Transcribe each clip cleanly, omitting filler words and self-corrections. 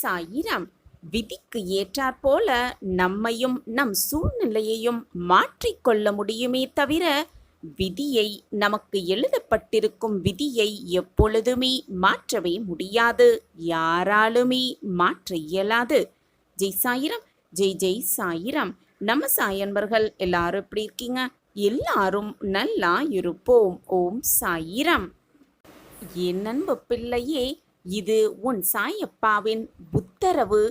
சாயிரம். விதிக்கு ஏற்றாற்போல நம்மையும் நம் சூழ்நிலையையும் மாற்றிக்கொள்ள முடியுமே தவிர, விதியை, நமக்கு எழுதப்பட்டிருக்கும் விதியை எப்பொழுதுமே மாற்றவே முடியாது. யாராலுமே மாற்ற இயலாது. ஜெய் சாயிரம். ஜெய் ஜெய் சாயிரம். நம்ம சாயன்பர்கள் எல்லாரும் எப்படி இருக்கீங்க? எல்லாரும் நல்லா இருப்போம். ஓம் சாயிரம். என் அன்பு பிள்ளையே, இது உன் சாயப்பாவின் உத்தரவு,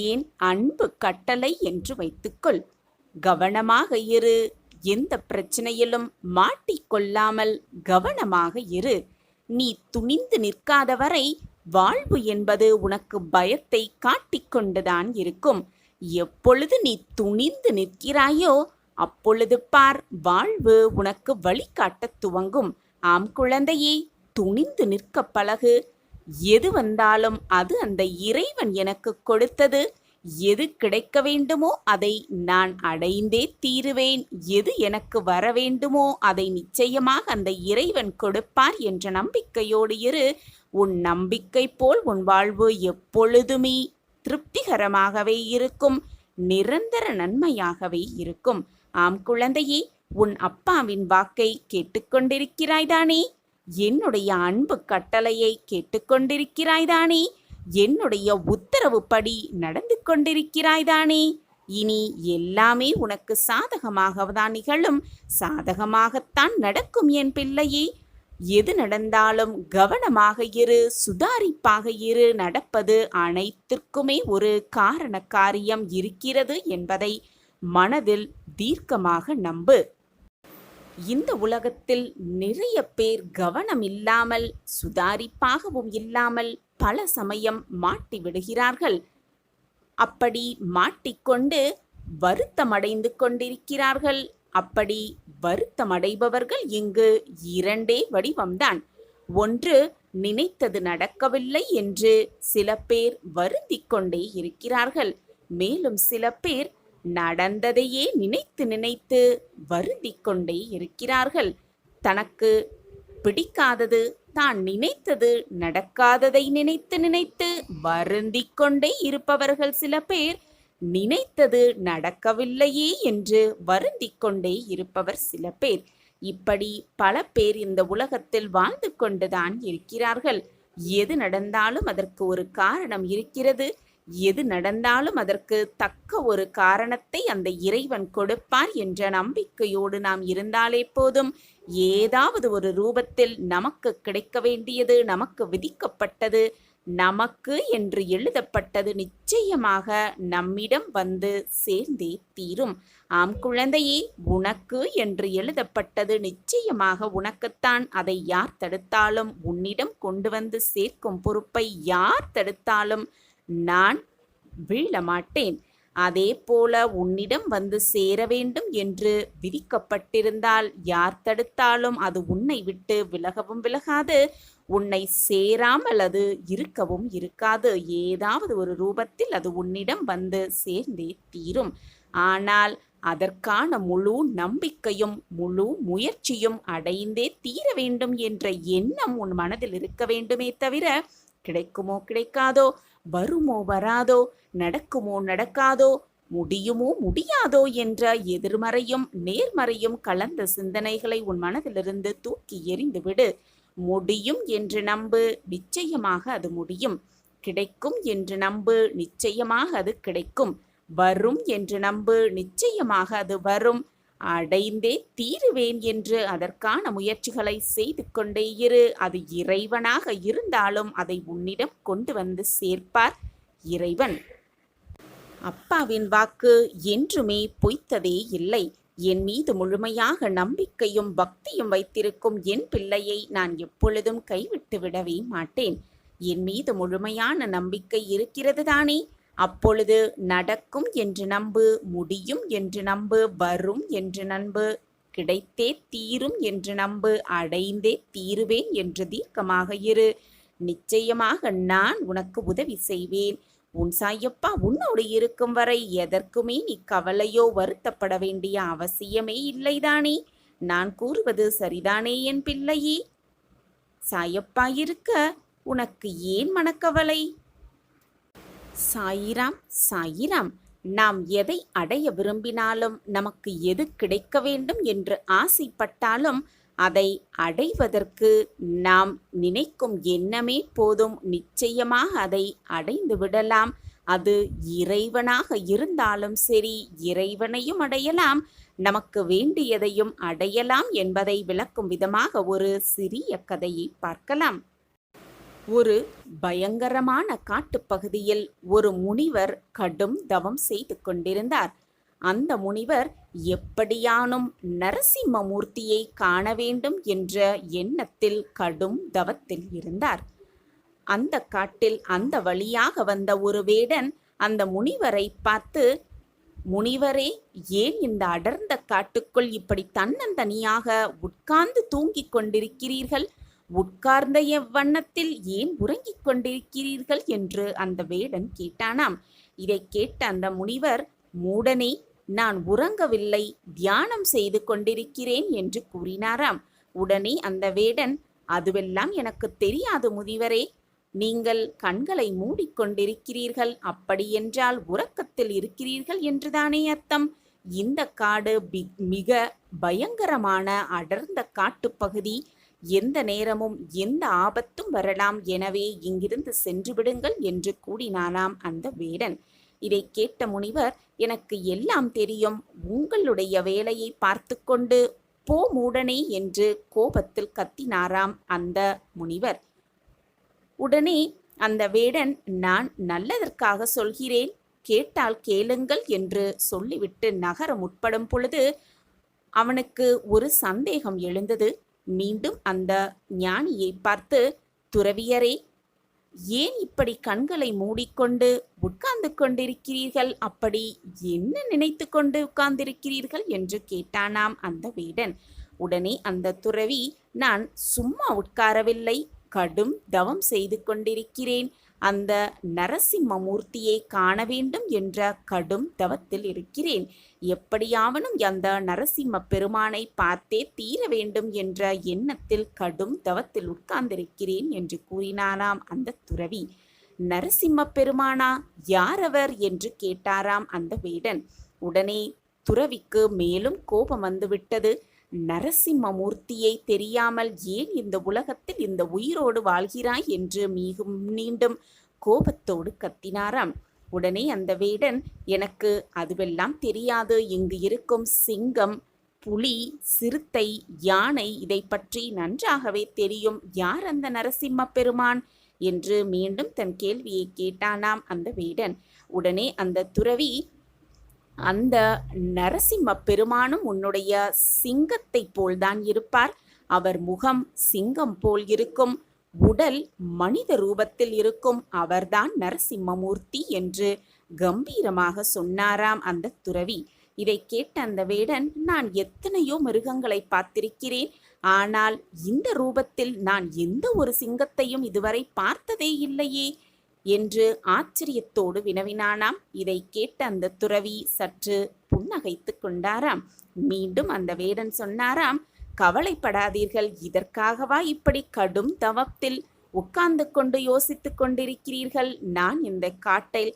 ஏன் அன்பு கட்டளை என்று வைத்துக்கொள். கவனமாக இரு. எந்த பிரச்சனையிலும் மாட்டிக்கொள்ளாமல் கவனமாக இரு. நீ துணிந்து நிற்காத வரை வாழ்வு என்பது உனக்கு பயத்தை காட்டிக்கொண்டுதான் இருக்கும். எப்பொழுது நீ துணிந்து நிற்கிறாயோ அப்பொழுது பார், வாழ்வு உனக்கு வழிகாட்டத் துவங்கும். ஆம் குழந்தையே, துணிந்து நிற்க பழகு. எது வந்தாலும் அது அந்த இறைவன் எனக்கு கொடுத்தது. எது கிடைக்க வேண்டுமோ அதை நான் அடைந்தே தீருவேன். எது எனக்கு வர வேண்டுமோ அதை நிச்சயமாக அந்த இறைவன் கொடுப்பார் என்ற நம்பிக்கையோடு இரு. உன் நம்பிக்கை போல் உன் வாழ்வு எப்பொழுதுமே திருப்திகரமாகவே இருக்கும். நிரந்தர நன்மையாகவே இருக்கும். ஆம் குழந்தையே, உன் அப்பாவின் வாக்கை கேட்டுக்கொண்டிருக்கிறாய்தானே? என்னுடைய அன்பு கட்டளையை கேட்டுக்கொண்டிருக்கிறாய்தானே? என்னுடைய உத்தரவுப்படி நடந்து கொண்டிருக்கிறாய்தானே? இனி எல்லாமே உனக்கு சாதகமாகத்தான் நிகழும். சாதகமாகத்தான் நடக்கும் என் பிள்ளையே. எது நடந்தாலும் கவனமாக இரு, சுதாரிப்பாக இரு. நடப்பது அனைத்திற்குமே ஒரு காரண காரியம் இருக்கிறது என்பதை மனதில் தீர்க்கமாக நம்பு. இந்த உலகத்தில் நிறைய பேர் கவனம் இல்லாமல், சுதாரிப்பாகவும் இல்லாமல் பல சமயம் மாட்டி விடுகிறார்கள். அப்படி மாட்டிக்கொண்டு வருத்தமடைந்து கொண்டிருக்கிறார்கள். அப்படி வருத்தமடைபவர்கள் இங்கு இரண்டே வடிவம்தான். ஒன்று, நினைத்தது நடக்கவில்லை என்று சில பேர் வருந்திக் கொண்டே இருக்கிறார்கள். மேலும் சில பேர் நடந்ததையே நினைத்து நினைத்து வருந்திக் கொண்டே இருக்கிறார்கள். தனக்கு பிடிக்காதது, தான் நினைத்தது நடக்காததை நினைத்து நினைத்து வருந்திக் கொண்டே இருப்பவர்கள் சில பேர், நினைத்தது நடக்கவில்லையே என்று வருந்திக் கொண்டே இருப்பவர் சில பேர். இப்படி பல பேர் இந்த உலகத்தில் வாழ்ந்து கொண்டுதான் இருக்கிறார்கள். எது நடந்தாலும் அதற்கு ஒரு காரணம் இருக்கிறது. எது நடந்தாலும் அதற்கு தக்க ஒரு காரணத்தை அந்த இறைவன் கொடுப்பார் என்ற நம்பிக்கையோடு நாம் இருந்தாலே போதும். ஏதாவது ஒரு ரூபத்தில் நமக்கு கிடைக்க வேண்டியது, நமக்கு விதிக்கப்பட்டது, நமக்கு என்று எழுதப்பட்டது நிச்சயமாக நம்மிடம் வந்து சேர்ந்தே தீரும். ஆம் குழந்தையே, உனக்கு என்று எழுதப்பட்டது நிச்சயமாக உனக்குத்தான். அதை யார் தடுத்தாலும் உன்னிடம் கொண்டு வந்து சேர்க்கும் பொறுப்பை யார் தடுத்தாலும் நான் வீழமாட்டேன். அதே போல உன்னிடம் வந்து சேர வேண்டும் என்று விதிக்கப்பட்டிருந்தால் யார் தடுத்தாலும் அது உன்னை விட்டு விலகவும் விலகாது. உன்னை சேராமல் அது இருக்கவும் இருக்காது. ஏதாவது ஒரு ரூபத்தில் அது உன்னிடம் வந்து சேர்ந்தே தீரும். ஆனால் அதற்கான முழு நம்பிக்கையும் முழு முயற்சியும் அடைந்தே தீர வேண்டும் என்ற எண்ணம் உன் மனதில் இருக்க வேண்டுமே தவிர, கிடைக்குமோ கிடைக்காதோ, வருமோ வராதோ, நடக்குமோ நடக்காதோ, முடியுமோ முடியாதோ என்ற எதிர்மறையும் நேர்மறையும் கலந்த சிந்தனைகளை உன் மனதிலிருந்து தூக்கி எறிந்துவிடு. முடியும் என்று நம்பு, நிச்சயமாக அது முடியும். கிடைக்கும் என்று நம்பு, நிச்சயமாக அது கிடைக்கும். வரும் என்று நம்பு, நிச்சயமாக அது வரும். அடைந்தே தீருவேன் என்று அதற்கான முயற்சிகளை செய்து கொண்டே இரு. அது இறைவனாக இருந்தாலும் அதை உன்னிடம் கொண்டு வந்து சேர்ப்பார் இறைவன். அப்பாவின் வாக்கு என்றுமே பொய்த்ததே இல்லை. என் மீது முழுமையாக நம்பிக்கையும் பக்தியும் வைத்திருக்கும் என் பிள்ளையை நான் எப்பொழுதும் கைவிட்டு விடவே மாட்டேன். என் மீது முழுமையான நம்பிக்கை இருக்கிறது தானே? அப்பொழுது நடக்கும் என்று நம்பு, முடியும் என்று நம்பு, வரும் என்று நம்பு, கிடைத்தே தீரும் என்று நம்பு, அடைந்தே தீருவேன் என்று தீர்க்கமாக இரு. நிச்சயமாக நான் உனக்கு உதவி செய்வேன். உன் சாயப்பா உன்னோடு இருக்கும் வரை எதற்குமே நீ கவலையோ வருத்தப்பட வேண்டிய அவசியமே இல்லைதானே? நான் கூறுவது சரிதானே என் பிள்ளையே? சாயப்பா இருக்க உனக்கு ஏன் மனக்கவலை? சாயிராம் சாயிராம். நாம் எதை அடைய விரும்பினாலும், நமக்கு எது கிடைக்க வேண்டும் என்று ஆசைப்பட்டாலும், அதை அடைவதற்கு நாம் நினைக்கும் எண்ணமே போதும். நிச்சயமாக அதை அடைந்து விடலாம். அது இறைவனாக இருந்தாலும் சரி, இறைவனையும் அடையலாம், நமக்கு வேண்டியதையும் அடையலாம் என்பதை விளக்கும் விதமாக ஒரு சிறிய கதையை பார்க்கலாம். ஒரு பயங்கரமான காட்டுப்பகுதியில் ஒரு முனிவர் கடும் தவம் செய்து கொண்டிருந்தார். அந்த முனிவர் எப்படியானும் நரசிம்மமூர்த்தியை காண வேண்டும் என்ற எண்ணத்தில் கடும் தவத்தில் இருந்தார். அந்த காட்டில் அந்த வழியாக வந்த ஒரு வேடன் அந்த முனிவரை பார்த்து, முனிவரே, ஏன் இந்த அடர்ந்த காட்டுக்குள் இப்படி தன்னந்தனியாக உட்கார்ந்து தூங்கிக் கொண்டிருக்கிறீர்கள்? உட்கார்ந்த எவ்வண்ணத்தில் ஏன் உறங்கிக் கொண்டிருக்கிறீர்கள் என்று அந்த வேடன் கேட்டானாம். இதை கேட்ட அந்த முனிவர், மூடனே, நான் உறங்கவில்லை, தியானம் செய்து கொண்டிருக்கிறேன் என்று கூறினாராம். உடனே அந்த வேடன், அதுவெல்லாம் எனக்கு தெரியாது முனிவரே, நீங்கள் கண்களை மூடிக்கொண்டிருக்கிறீர்கள், அப்படியென்றால் உறக்கத்தில் இருக்கிறீர்கள் என்றுதானே அர்த்தம். இந்த காடு மிக பயங்கரமான அடர்ந்த காட்டுப்பகுதி. எந்த நேரமும் எந்த ஆபத்தும் வரலாம். எனவே இங்கிருந்து சென்று விடுங்கள் என்று கூறினானாம் அந்த வேடன். இதை கேட்ட முனிவர், எனக்கு எல்லாம் தெரியும், உங்களுடைய வேலையை பார்த்து கொண்டு போ மூடனே என்று கோபத்தில் கத்தினாராம் அந்த முனிவர். உடனே அந்த வேடன், நான் நல்லதற்காக சொல்கிறேன், கேட்டால் கேளுங்கள் என்று சொல்லிவிட்டு நகர முற்படும் பொழுது அவனுக்கு ஒரு சந்தேகம் எழுந்தது. மீண்டும் அந்த ஞானியை பார்த்து, துறவியரே, ஏன் இப்படி கண்களை மூடிக்கொண்டு உட்கார்ந்து கொண்டிருக்கிறீர்கள்? அப்படி என்ன நினைத்து கொண்டு உட்கார்ந்திருக்கிறீர்கள் என்று கேட்டானாம் அந்த வேடன். உடனே அந்த துறவி, நான் சும்மா உட்காரவில்லை, கடும் தவம் செய்து கொண்டிருக்கிறேன். அந்த நரசிம்மமூர்த்தியை காண வேண்டும் என்ற கடும் தவத்தில் இருக்கிறேன். எப்படியாவனும் அந்த நரசிம்ம பெருமானை பார்த்தே தீர வேண்டும் என்ற எண்ணத்தில் கடும் தவத்தில் உட்கார்ந்திருக்கிறேன் என்று கூறினாராம் அந்த துறவி. நரசிம்ம பெருமானா? யாரவர் என்று கேட்டாராம் அந்த வேடன். உடனே துறவிக்கு மேலும் கோபம் வந்துவிட்டது. நரசிம்மமூர்த்தியை தெரியாமல் ஏன் இந்த உலகத்தில் இந்த உயிரோடு வாழ்கிறாய் என்று மீண்டும் கோபத்தோடு கத்தினாராம். உடனே அந்த வேடன், எனக்கு அதுவெல்லாம் தெரியாது. இங்கு இருக்கும் சிங்கம், புலி, சிறுத்தை, யானை இதை பற்றி நன்றாகவே தெரியும். யார் அந்த நரசிம்ம பெருமான் என்று மீண்டும் தன் கேள்வியை கேட்டானாம் அந்த வேடன். உடனே அந்த துறவி, அந்த நரசிம்ம பெருமானும் உன்னுடைய சிங்கத்தை போல்தான் இருப்பார். அவர் முகம் சிங்கம் போல் இருக்கும், உடல் மனித ரூபத்தில் இருக்கும். அவர்தான் நரசிம்மமூர்த்தி என்று கம்பீரமாக சொன்னாராம் அந்த துறவி. இதை கேட்ட அந்த வேடன், நான் எத்தனையோ மிருகங்களை பார்த்திருக்கிறேன், ஆனால் இந்த ரூபத்தில் நான் எந்த ஒரு சிங்கத்தையும் இதுவரை பார்த்ததே இல்லையே என்று ஆச்சரியத்தோடு வினவினானாம். இதை கேட்ட அந்த துறவி சற்று புன்னகைத்து கொண்டாராம். மீண்டும் அந்த வேடன் சொன்னாராம், கவலைப்படாதீர்கள், இதற்காகவா இப்படி கடும் தவத்தில் உட்கார்ந்து கொண்டு யோசித்து கொண்டிருக்கிறீர்கள்? நான் இந்த காட்டில்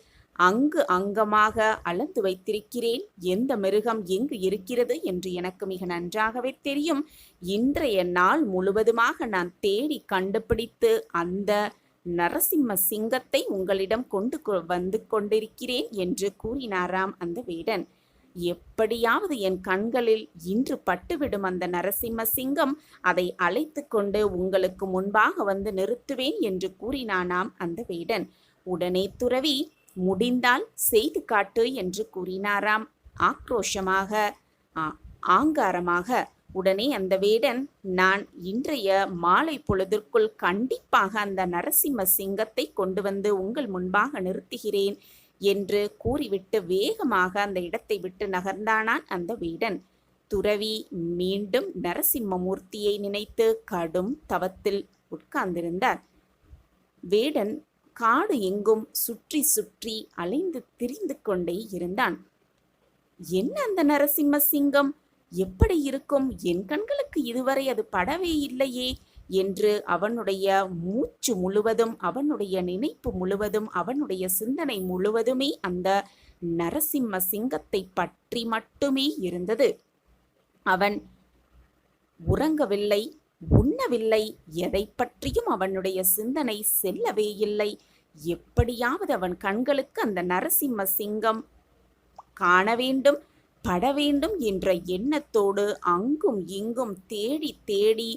அங்கமாக அளந்து வைத்திருக்கிறேன். எந்த மிருகம் எங்கு இருக்கிறது என்று எனக்கு மிக நன்றாகவே தெரியும். இன்றைய நாள் முழுவதுமாக நான் தேடி கண்டுபிடித்து அந்த நரசிம்ம சிங்கத்தை உங்களிடம் கொண்டு வந்து கொண்டிருக்கிறேன் என்று கூறினாராம் அந்த வேடன். எப்படியாவது என் கண்களில் இன்று பட்டுவிடும் அந்த நரசிம்ம சிங்கம், அதை அழைத்து கொண்டு உங்களுக்கு முன்பாக வந்து நிறுத்துவேன் என்று கூறினானாம் அந்த வேடன். உடனே துறவி, முடிந்தால் செய்து காட்டு என்று கூறினாராம் ஆக்ரோஷமாக, ஆங்காரமாக. உடனே அந்த வேடன், நான் இன்றைய மாலை பொழுதிற்குள் கண்டிப்பாக அந்த நரசிம்ம சிங்கத்தை கொண்டு வந்து உங்கள் முன்பாக நிறுத்துகிறேன் என்று கூறிவிட்டு வேகமாக அந்த இடத்தை விட்டு நகர்ந்தானான் அந்த வேடன். துறவி மீண்டும் நரசிம்மமூர்த்தியை நினைத்து கடும் தவத்தில் உட்கார்ந்திருந்தார். வேடன் காடு எங்கும் சுற்றி சுற்றி அலைந்து திரிந்து கொண்டே இருந்தான். என்ன அந்த நரசிம்ம சிங்கம் எப்படி இருக்கும்? என் கண்களுக்கு இதுவரை அது படவே இல்லையே. என்று அவனுடைய மூச்சு முழுவதும், அவனுடைய நினைப்பு முழுவதும், அவனுடைய சிந்தனை முழுவதுமே அந்த நரசிம்ம சிங்கத்தை பற்றி மட்டுமே இருந்தது. அவன் உறங்கவில்லை, உண்ணவில்லை, எதை பற்றியும் அவனுடைய சிந்தனை செல்லவே இல்லை. எப்படியாவது அவன் கண்களுக்கு அந்த நரசிம்ம சிங்கம் காண வேண்டும், பட வேண்டும் என்ற எண்ணத்தோடு அங்கும் இங்கும் தேடி தேடி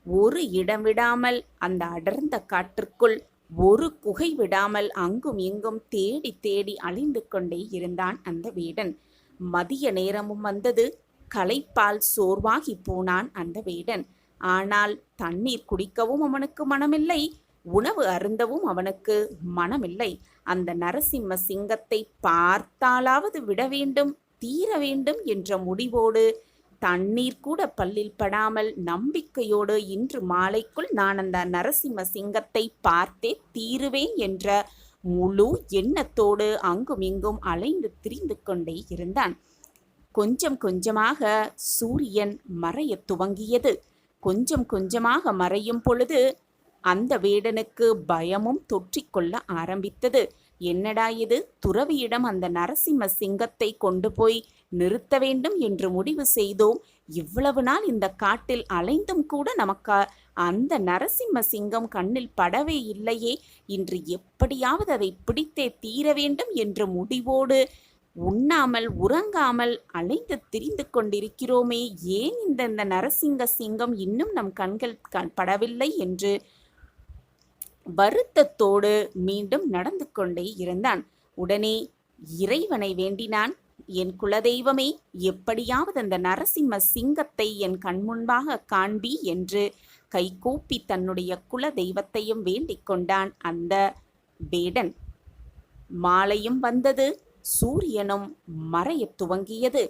ஒரு இடம் விடாமல் அந்த அடர்ந்த காற்றுக்குள் ஒரு குகை விடாமல் அங்கும் இங்கும் தேடி தேடி அலைந்து கொண்டே இருந்தான் அந்த வேடன். மதிய நேரமும் வந்தது. களைப்பால் சோர்வாகி போனான் அந்த வேடன். ஆனால் தண்ணீர் குடிக்கவும் அவனுக்கு மனமில்லை, உணவு அருந்தவும் அவனுக்கு மனமில்லை. அந்த நரசிம்ம சிங்கத்தை பார்த்தாலாவது விட வேண்டும், தீர வேண்டும் என்ற முடிவோடு, தண்ணீர் கூட பல்லில் படாமல் நம்பிக்கையோடு, இன்று மாலைக்குள் நான் அந்த நரசிம்ம சிங்கத்தை பார்த்தே தீருவேன் என்ற முழு எண்ணத்தோடு அங்கும் இங்கும் அலைந்து திரிந்து கொண்டே இருந்தான். கொஞ்சம் கொஞ்சமாக சூரியன் மறையத் துவங்கியது. கொஞ்சம் கொஞ்சமாக மறையும் பொழுது அந்த வேடனுக்கு பயமும் தொற்றிக்கொள்ள ஆரம்பித்தது. என்னடா இது, துறவியிடம் அந்த நரசிம்ம சிங்கத்தை கொண்டு போய் நிறுத்த வேண்டும் என்று முடிவு செய்தோம். இவ்வளவு நாள் இந்த காட்டில் அலைந்தும் கூட நமக்கு அந்த நரசிம்ம சிங்கம் கண்ணில் படவே இல்லையே. இன்று எப்படியாவது அதை பிடித்தே தீர வேண்டும் என்ற முடிவோடு உண்ணாமல் உறங்காமல் அலைந்து திரிந்து கொண்டிருக்கிறோமே, ஏன் இந்த நரசிங்க சிங்கம் இன்னும் நம் கண்கள் படவில்லை என்று வருத்தத்தோடு மீண்டும் நடந்து கொண்டே இருந்தான். உடனே இறைவனை வேண்டினான். என் குலதெய்வமே, எப்படியாவது அந்த நரசிம்ம சிங்கத்தை என் கண் முன்பாக காண்பி என்று கைகூப்பி தன்னுடைய குல தெய்வத்தையும் வேண்டிக் கொண்டான் அந்த வேடன். மாலையும் வந்தது, சூரியனும் மறையத் துவங்கியது.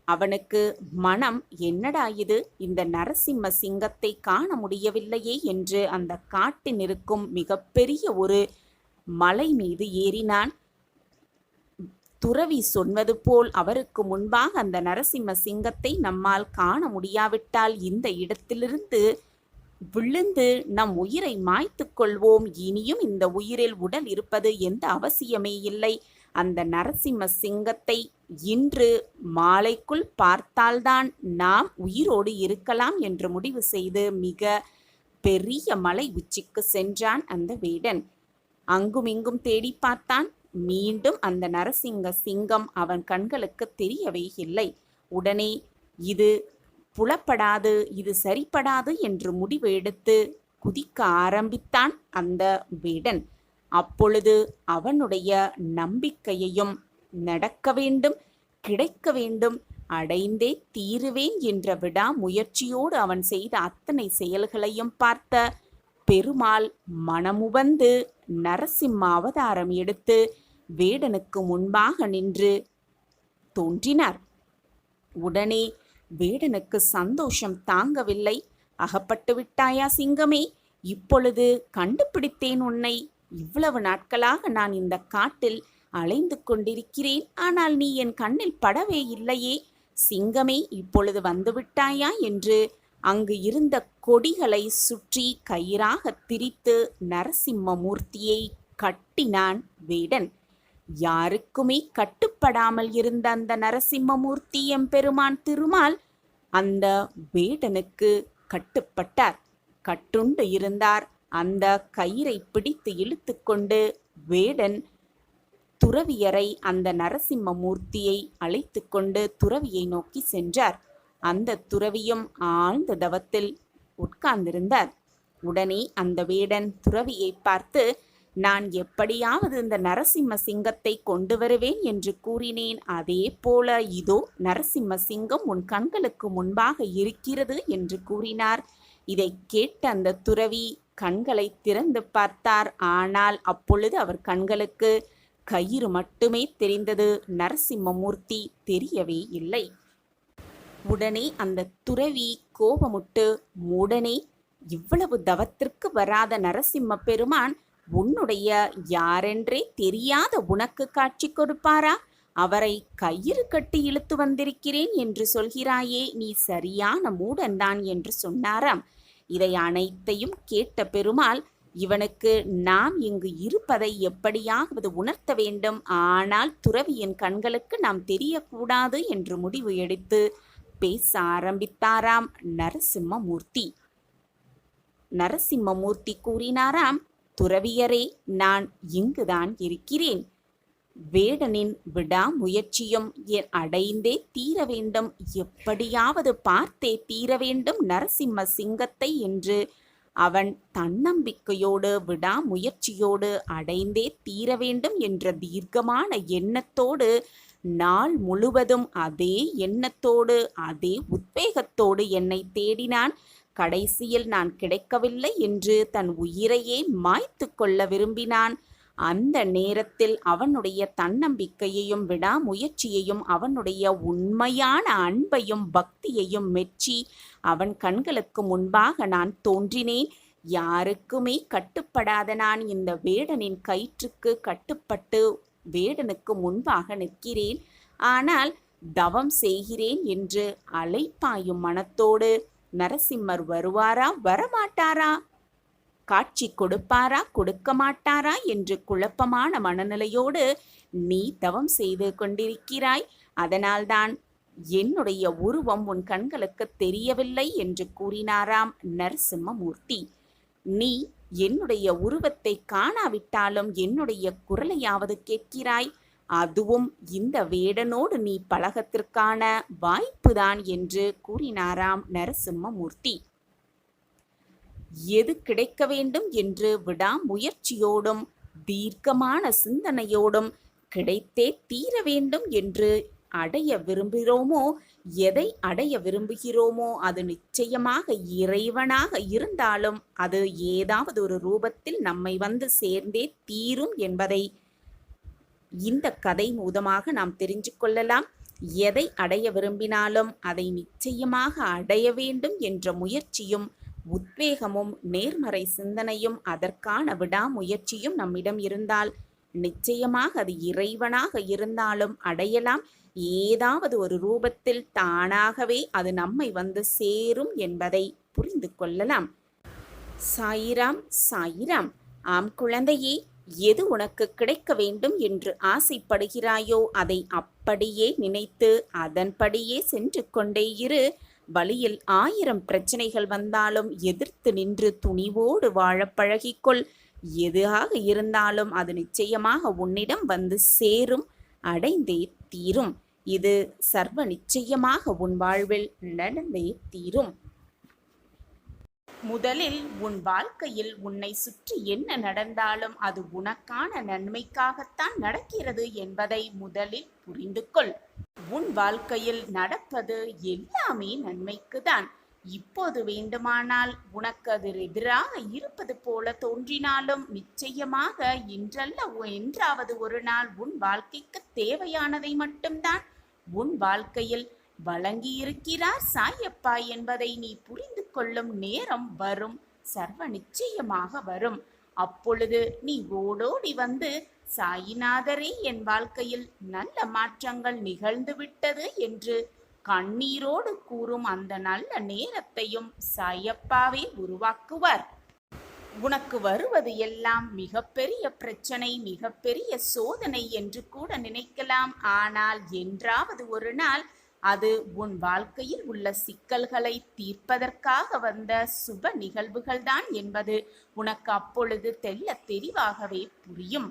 அவனுக்கு மனம், என்னடா இது, இந்த நரசிம்ம சிங்கத்தை காண முடியவில்லையே என்று அந்த காட்டில் இருக்கும் மிகப்பெரிய ஒரு மலை மீது ஏறினான். துறவி சொன்னது போல் அவருக்கு முன்பாக அந்த நரசிம்ம சிங்கத்தை நம்மால் காண முடியாவிட்டால் இந்த இடத்திலிருந்து விழுந்து நம் உயிரை மாய்த்து கொள்வோம். இனியும் இந்த உயிரில் உடல் இருப்பது எந்த அவசியமே இல்லை. அந்த நரசிம்ம சிங்கத்தை இன்று மாலைக்குள் பார்த்தால்தான் நாம் உயிரோடு இருக்கலாம் என்று முடிவு செய்து மிக பெரிய மலை உச்சிக்கு சென்றான் அந்த வேடன். அங்குமிங்கும் தேடி பார்த்தான். மீண்டும் அந்த நரசிங்க சிங்கம் அவன் கண்களுக்கு தெரியவே இல்லை. உடனே இது புலப்படாது, இது சரிப்படாது என்று முடிவு எடுத்து குதிக்க ஆரம்பித்தான் அந்த வேடன். அப்பொழுது அவனுடைய நம்பிக்கையையும் நடக்க வேண்டும், கிடைக்க வேண்டும், அடைந்தே தீருவேன் என்ற விடாமுயற்சியோடு அவன் செய்த அத்தனை செயல்களையும் பார்த்த பெருமாள் மனமுவந்து நரசிம்ம அவதாரம் எடுத்து வேடனுக்கு முன்பாக நின்று தோன்றினார். உடனே வேடனுக்கு சந்தோஷம் தாங்கவில்லை. அகப்பட்டு விட்டாயா சிங்கமே, இப்பொழுது கண்டுபிடித்தேன் உன்னை. இவ்வளவு நாட்களாக நான் இந்த காட்டில் அலைந்து கொண்டிருக்கிறேன், ஆனால் நீ என் கண்ணில் படவே இல்லையே. சிங்கமே, இப்பொழுது வந்துவிட்டாயா என்று அங்கு இருந்த கொடிகளை சுற்றி கயிறாக திரித்து நரசிம்ம மூர்த்தியை கட்டினான் வேடன். யாருக்குமே கட்டுப்படாமல் இருந்த அந்த நரசிம்மமூர்த்தி எம்பெருமான் திருமால் அந்த வேடனுக்கு கட்டுப்பட்டார், கட்டுண்டு இருந்தார். அந்த கயிறை பிடித்து இழுத்து கொண்டு வேடன் துறவியரை, அந்த நரசிம்ம மூர்த்தியை அழைத்து கொண்டு துறவியை நோக்கி சென்றார். அந்த துறவியும் ஆழ்ந்த தவத்தில் உட்கார்ந்திருந்தார். உடனே அந்த வேடன் துறவியை பார்த்து, நான் எப்படியாவது இந்த நரசிம்ம சிங்கத்தை கொண்டு வருவேன் என்று கூறினேன். அதே போல இதோ நரசிம்ம சிங்கம் உன் கண்களுக்கு முன்பாக இருக்கிறது என்று கூறினார். இதை கேட்ட அந்த துறவி கண்களை திறந்து பார்த்தார். ஆனால் அப்பொழுது அவர் கண்களுக்கு கயிறு மட்டுமே தெரிந்தது, நரசிம்மமூர்த்தி தெரியவே இல்லை. உடனே அந்த துறவி கோபமுட்டு, மூடனே, இவ்வளவு தவத்திற்கு வராத நரசிம்ம பெருமான் உன்னுடைய யாரென்றே தெரியாத உனக்கு காட்சி கொடுப்பாரா? அவரை கயிறு கட்டி இழுத்து வந்திருக்கிறேன் என்று சொல்கிறாயே, நீ சரியான மூடன்தான் என்று சொன்னாராம். இதை அனைத்தையும் கேட்ட பெருமாள், இவனுக்கு நாம் இங்கு இருப்பதை எப்படியாவது உணர்த்த வேண்டும், ஆனால் துறவியின் கண்களுக்கு நாம் தெரியக்கூடாது என்று முடிவு எடுத்து பேச ஆரம்பித்தாராம் நரசிம்மமூர்த்தி. நரசிம்மமூர்த்தி கூறினாராம், துறவியரே, நான் இங்குதான் இருக்கிறேன். வேடனின் விடாமுயற்சியும் அடைந்தே தீர வேண்டும், எப்படியாவது பார்த்தே தீர வேண்டும் நரசிம்ம சிங்கத்தை என்று அவன் தன்னம்பிக்கையோடு விடாமுயற்சியோடு அடைந்தே தீர வேண்டும் என்ற தீர்க்கமான எண்ணத்தோடு நாள் முழுவதும் அதே எண்ணத்தோடு அதே உத்வேகத்தோடு என்னை தேடினான். கடைசியில் நான் கிடைக்கவில்லை என்று தன் உயிரையே மாய்த்து கொள்ள விரும்பினான். அந்த நேரத்தில் அவனுடைய தன்னம்பிக்கையையும் விடாமுயற்சியையும் அவனுடைய உண்மையான அன்பையும் பக்தியையும் மெச்சி அவன் கண்களுக்கு முன்பாக நான் தோன்றினேன். யாருக்குமே கட்டுப்படாத நான் இந்த வேடனின் கயிற்றுக்கு கட்டுப்பட்டு வேடனுக்கு முன்பாக நிற்கிறேன். ஆனால் தவம் செய்கிறேன் என்று அலைப்பாயும் மனத்தோடு நரசிம்மர் வருவாரா வரமாட்டாரா, காட்சி கொடுப்பாரா கொடுக்க மாட்டாரா என்று குழப்பமான மனநிலையோடு நீ தவம் செய்து கொண்டிருக்கிறாய், அதனால்தான் என்னுடைய உருவம் உன் கண்களுக்கு தெரியவில்லை என்று கூறினாராம் நரசிம்மமூர்த்தி. நீ என்னுடைய உருவத்தை காணாவிட்டாலும் என்னுடைய குரலையாவது கேட்கிறாய், அதுவும் இந்த வேடனோடு நீ பழகத்திற்கான வாய்ப்புதான் என்று கூறினாராம் நரசிம்மமூர்த்தி. எது கிடைக்க வேண்டும் என்று விடாமுயற்சியோடும் தீர்க்கமான சிந்தனையோடும் கிடைத்தே தீர வேண்டும் என்று அடைய விரும்புகிறோமோ, எதை அடைய விரும்புகிறோமோ அது நிச்சயமாக இறைவனாக இருந்தாலும் அது ஏதாவது ஒரு ரூபத்தில் நம்மை வந்து சேர்ந்தே தீரும் என்பதை இந்த கதை மூலமாக நாம் தெரிஞ்சு கொள்ளலாம். எதை அடைய விரும்பினாலும் அதை நிச்சயமாக அடைய வேண்டும் என்ற முயற்சியும் உத்வேகமும் நேர்மறை சிந்தனையும் அதற்கான விடாமுயற்சியும் நம்மிடம் இருந்தால் நிச்சயமாக அது இறைவனாக இருந்தாலும் அடையலாம். ஏதாவது ஒரு ரூபத்தில் தானாகவே அது நம்மை வந்து சேரும் என்பதை புரிந்து கொள்ளலாம். சாயிராம் சாயிராம். ஆம் குழந்தையே, எது உனக்கு கிடைக்க வேண்டும் என்று ஆசைப்படுகிறாயோ அதை அப்படியே நினைத்து அதன்படியே சென்று கொண்டே இரு. வழியில் 1000 பிரச்சனைகள் வந்தாலும் எதிர்த்து நின்று துணிவோடு வாழ பழகிக்கொள். எதுவாக இருந்தாலும் அது நிச்சயமாக உன்னிடம் வந்து சேரும், அடைந்தே தீரும். இது சர்வ நிச்சயமாக உன் வாழ்வில் நடந்தே தீரும். முதலில் உன் வாழ்க்கையில் உன்னை சுற்றி என்ன நடந்தாலும் அது உனக்கான நன்மைக்காகத்தான் நடக்கிறது என்பதை முதலில் புரிந்து கொள். உன் வாழ்க்கையில் நடப்பது எல்லாமே நன்மைக்குதான். இப்போது வேண்டுமானால் உனக்கு அது எதிராக இருப்பது போல தோன்றினாலும் நிச்சயமாக இன்றல்ல என்றாவது ஒரு நாள் உன் வாழ்க்கைக்கு தேவையானதை மட்டும்தான் உன் வாழ்க்கையில் வழங்கியிருக்கிறார் சாயப்பா என்பதை நீ புரிந்து கொள்ளும் நேரம் வரும், சர்வ நிச்சயமாக வரும். அப்பொழுது நீ ஓடோடி வந்து, சாயிநாதரே, என் வாழ்க்கையில் நல்ல மாற்றங்கள் நிகழ்ந்துவிட்டது என்று கண்ணீரோடு கூறும் அந்த நல்ல நேரத்தையும் சாயப்பாவே உருவாக்குவார். உனக்கு வருவது எல்லாம் மிகப்பெரிய பிரச்சனை, மிகப்பெரிய சோதனை என்று கூட நினைக்கலாம். ஆனால் என்றாவது ஒரு நாள் அது உன் வாழ்க்கையில் உள்ள சிக்கல்களை தீர்ப்பதற்காக வந்த சுப நிகழ்வுகள்தான் என்பது உனக்கு அப்பொழுது தெள்ளத் தெளிவாகவே புரியும்.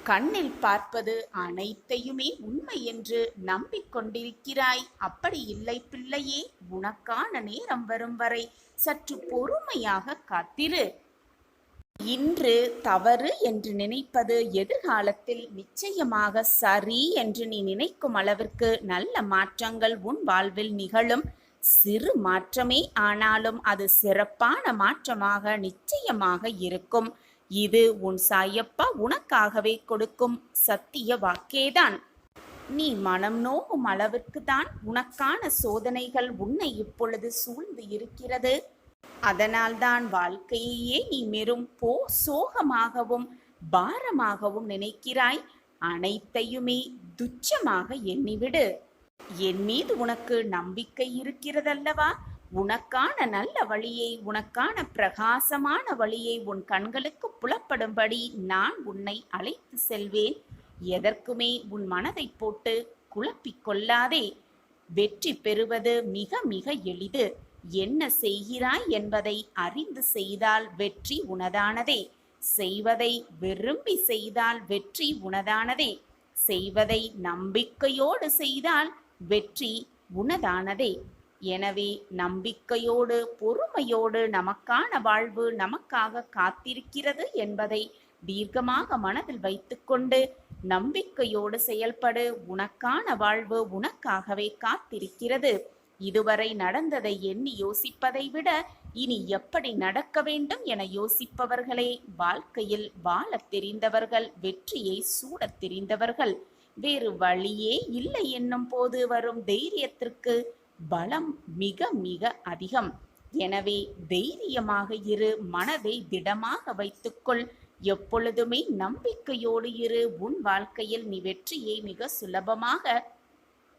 கண்ணில் பார்ப்பது அனைத்தையுமே உண்மை என்று நம்பிக்கொண்டிருக்கிறாய். அப்படி இல்லை பிள்ளையே, உனக்கான நேரம் வரும் வரை சற்று பொறுமையாக காத்திரு. இன்று தவறு என்று நினைப்பது எதிர்காலத்தில் நிச்சயமாக சரி என்று நீ நினைக்கும் அளவிற்கு நல்ல மாற்றங்கள் உன் வாழ்வில் நிகழும். சிறு மாற்றமே ஆனாலும் அது சிறப்பான மாற்றமாக நிச்சயமாக இருக்கும். இது உன் சாயப்பா உனக்காகவே கொடுக்கும் சத்திய வாக்கேதான். நீ மனம் நோகும் அளவிற்கு தான் உனக்கான சோதனைகள் உன்னை இப்பொழுது சூழ்ந்து இருக்கிறது. அதனால்தான் வாழ்க்கையே நீ வெறும் சோகமாகவும் பாரமாகவும் நினைக்கிறாய். அனைத்தையுமே துச்சமாக எண்ணிவிடு. என் மீது உனக்கு நம்பிக்கை இருக்கிறதல்லவா? உனக்கான நல்ல வழியை, உனக்கான பிரகாசமான வழியை உன் கண்களுக்கு புலப்படும்படி நான் உன்னை அழைத்து செல்வேன். எதற்குமே உன் மனதை போட்டு குழப்பிக் கொள்ளாதே. வெற்றி பெறுவது மிக மிக எளிது. என்ன செய்கிறாய் என்பதை அறிந்து செய்தால் வெற்றி உனதானதே. செய்வதை விரும்பி செய்தால் வெற்றி உனதானதே. செய்வதை நம்பிக்கையோடு செய்தால் வெற்றி உனதானதே. எனவே நம்பிக்கையோடு பொறுமையோடு நமக்கான வாழ்வு நமக்காக காத்திருக்கிறது என்பதை தீர்க்கமாக மனதில் வைத்துக்கொண்டு நம்பிக்கையோடு செயல்படு. உனக்கான வாழ்வு உனக்காகவே காத்திருக்கிறது. இதுவரை நடந்ததை எண்ணி யோசிப்பதை விட இனி எப்படி நடக்க வேண்டும் என யோசிப்பவர்களே வாழ்க்கையில் வாழத் தெரிந்தவர்கள், வெற்றியை சூடத் தெரிந்தவர்கள். வேறு வழியே இல்லை என்னும் போது வரும் தைரியத்திற்கு பலம் மிக மிக அதிகம். எனவே தைரியமாக இரு, மனதை திடமாக வைத்துக்கொள். எப்பொழுதுமே நம்பிக்கையோடு இரு. உன் வாழ்க்கையில் நீ வெற்றியை மிக சுலபமாக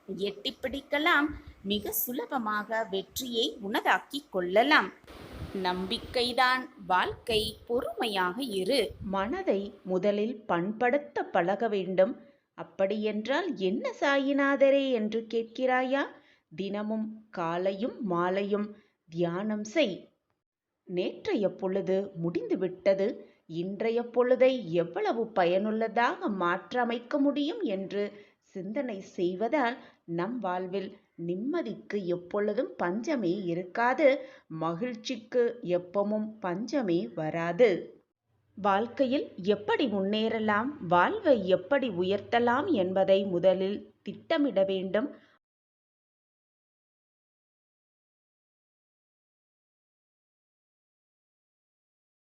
எட்டி பிடிக்கலாம். மிக சுலபமாக வெற்றியை உனதாக்கிக் கொள்ளலாம். நம்பிக்கைதான் வாழ்க்கை. பொறுமையாக இரு. மனதை முதலில் பண்படுத்த பழக வேண்டும். அப்படியென்றால் என்ன சாயிநாதரே என்று கேட்கிறாயா? தினமும் காலையும் மாலையும் தியானம் செய். நேற்றைய பொழுது முடிந்துவிட்டது. இன்றைய பொழுதை எவ்வளவு பயனுள்ளதாக மாற்றமைக்க முடியும் என்று சிந்தனை செய்வதால் நம் வாழ்வில் நிம்மதிக்கு எப்பொழுதும் பஞ்சமே இருக்காது. மகிழ்ச்சிக்கு எப்பவும் பஞ்சமே வராது. வாழ்க்கையில் எப்படி முன்னேறலாம், வாழ்வை எப்படி உயர்த்தலாம் என்பதை முதலில் திட்டமிட வேண்டும்.